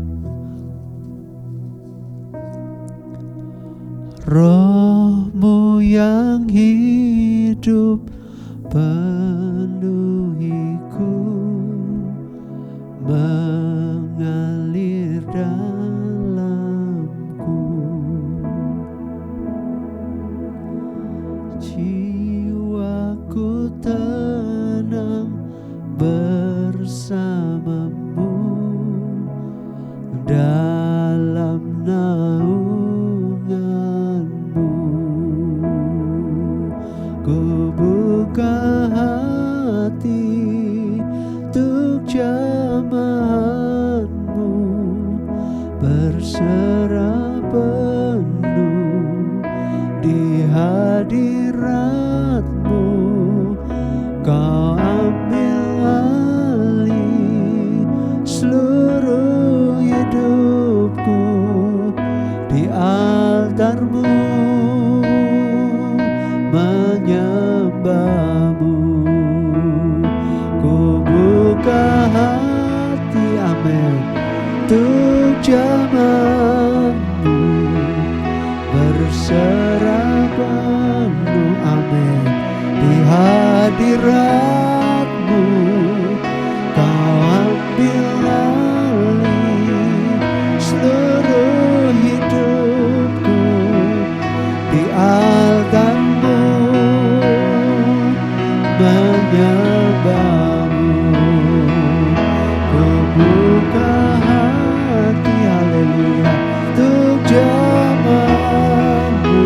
Rohmu yang hidup penuhiku, mengalir dalamku. Jiwaku tenang bersamamu dalam naunganmu. Ku buka hati untuk jamahanmu, berserah penuh di hadiratmu. Kau ambil alih seluruh hidupku di altarmu, menyembahmu. Ku hadirat-Mu Kau ambil alih seluruh hidupku di altar-Mu menyembah-Mu. Ku buka hati, haleluya, untuk jemaat-Mu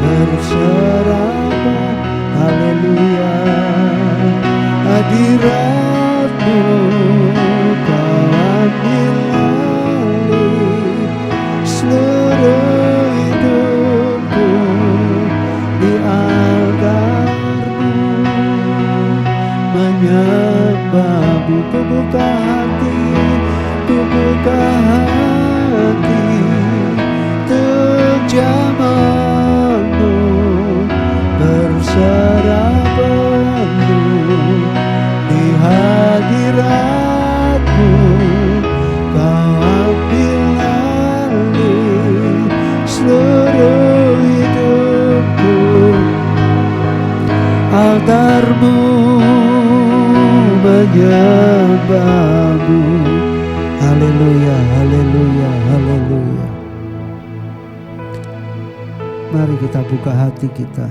berserapan, haleluya. Hadirat-Mu Kau ambil alih seluruh hidupku di altar-Mu menyembah-Mu. Ku buka hati, ku buka hati untuk jemaat-Mu berserah penuh di hadirat-Mu. Kau ambil alih seluruh hidupku, altar-Mu menyembah-Mu. Haleluya, haleluya, haleluya. Mari kita buka hati kita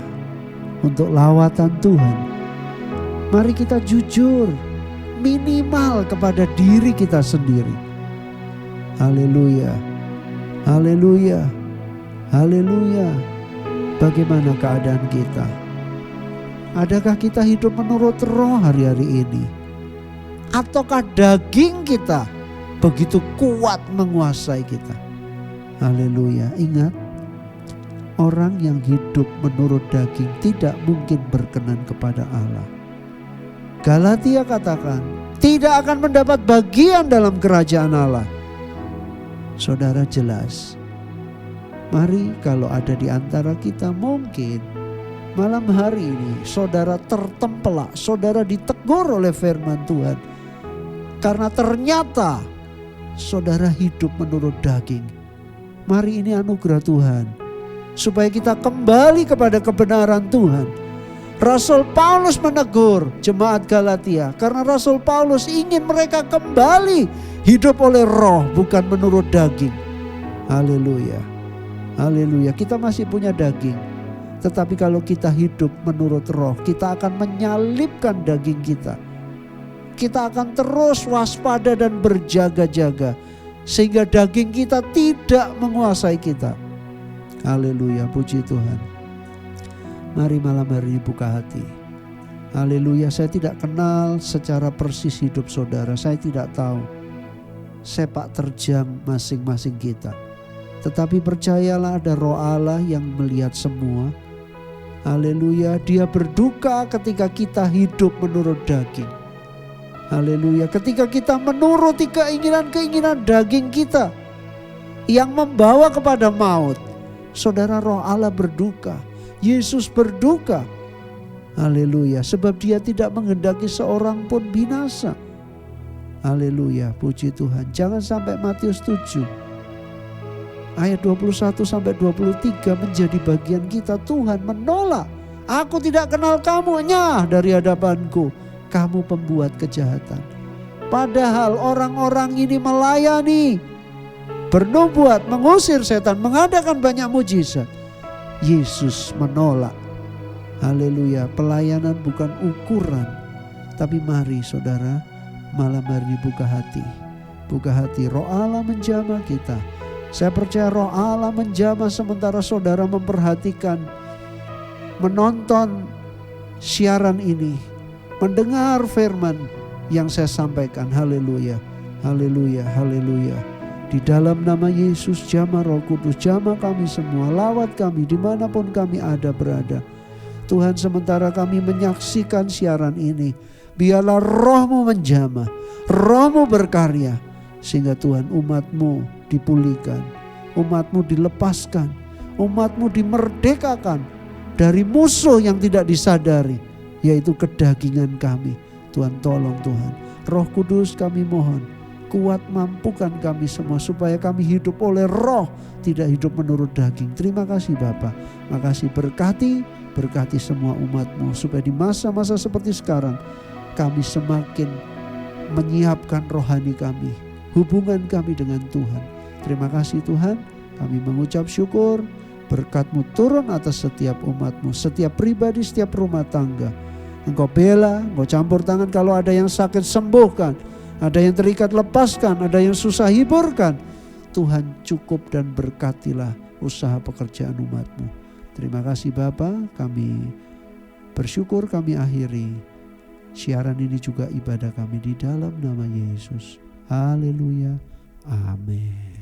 untuk lawatan Tuhan. Mari kita jujur minimal kepada diri kita sendiri. Haleluya, haleluya, haleluya. Bagaimana keadaan kita? Adakah kita hidup menurut roh hari-hari ini? Ataukah daging kita begitu kuat menguasai kita? Haleluya. Ingat, orang yang hidup menurut daging tidak mungkin berkenan kepada Allah. Galatia katakan, tidak akan mendapat bagian dalam kerajaan Allah. Saudara, jelas. Mari kalau ada di antara kita mungkin malam hari ini saudara tertempelak, saudara ditegur oleh firman Tuhan. Karena ternyata saudara hidup menurut daging. Mari ini anugerah Tuhan, supaya kita kembali kepada kebenaran Tuhan. Rasul Paulus menegur jemaat Galatia karena Rasul Paulus ingin mereka kembali hidup oleh roh, bukan menurut daging. Haleluya, haleluya. Kita masih punya daging, tetapi kalau kita hidup menurut roh, kita akan menyalibkan daging kita. Kita akan terus waspada dan berjaga-jaga sehingga daging kita tidak menguasai kita. Haleluya, puji Tuhan. Mari malam hari ini buka hati. Haleluya, saya tidak kenal secara persis hidup saudara. Saya tidak tahu sepak terjang masing-masing kita. Tetapi percayalah ada Roh Allah yang melihat semua. Haleluya, Dia berduka ketika kita hidup menurut daging. Haleluya, ketika kita menuruti keinginan-keinginan daging kita yang membawa kepada maut. Saudara, Roh Allah berduka, Yesus berduka. Haleluya, sebab Dia tidak menghendaki seorang pun binasa. Haleluya, puji Tuhan. Jangan sampai Matius 7 ayat 21 sampai 23 menjadi bagian kita. Tuhan menolak. Aku tidak kenal kamu, nyah dari hadapanku, kamu pembuat kejahatan. Padahal orang-orang ini melayani, bernubuat, mengusir setan, mengadakan banyak mujizat. Yesus menolak. Haleluya, pelayanan bukan ukuran. Tapi mari saudara, malam hari ini buka hati. Buka hati, Roh Allah menjamah kita. Saya percaya Roh Allah menjamah sementara saudara memperhatikan, menonton siaran ini, mendengar firman yang saya sampaikan. Haleluya, haleluya, haleluya. Di dalam nama Yesus, jamah Roh Kudus, jamah kami semua, lawat kami dimanapun kami ada berada. Tuhan, sementara kami menyaksikan siaran ini, biarlah Roh-Mu menjamah, Roh-Mu berkarya, sehingga Tuhan umat-Mu dipulihkan, umat-Mu dilepaskan, umat-Mu dimerdekakan dari musuh yang tidak disadari, yaitu kedagingan kami. Tuhan tolong Tuhan, Roh Kudus kami mohon, kuat mampukan kami semua supaya kami hidup oleh roh, tidak hidup menurut daging. Terima kasih Bapa, makasih, berkati Berkati semua umat-Mu supaya di masa-masa seperti sekarang kami semakin menyiapkan rohani kami, hubungan kami dengan Tuhan. Terima kasih Tuhan, kami mengucap syukur. Berkat-Mu turun atas setiap umat-Mu, setiap pribadi, setiap rumah tangga. Engkau bela, Engkau campur tangan. Kalau ada yang sakit sembuhkan, ada yang terikat lepaskan, ada yang susah hiburkan. Tuhan cukup dan berkatilah usaha pekerjaan umat-Mu. Terima kasih Bapa, kami bersyukur, kami akhiri siaran ini juga ibadah kami di dalam nama Yesus. Haleluya. Amin.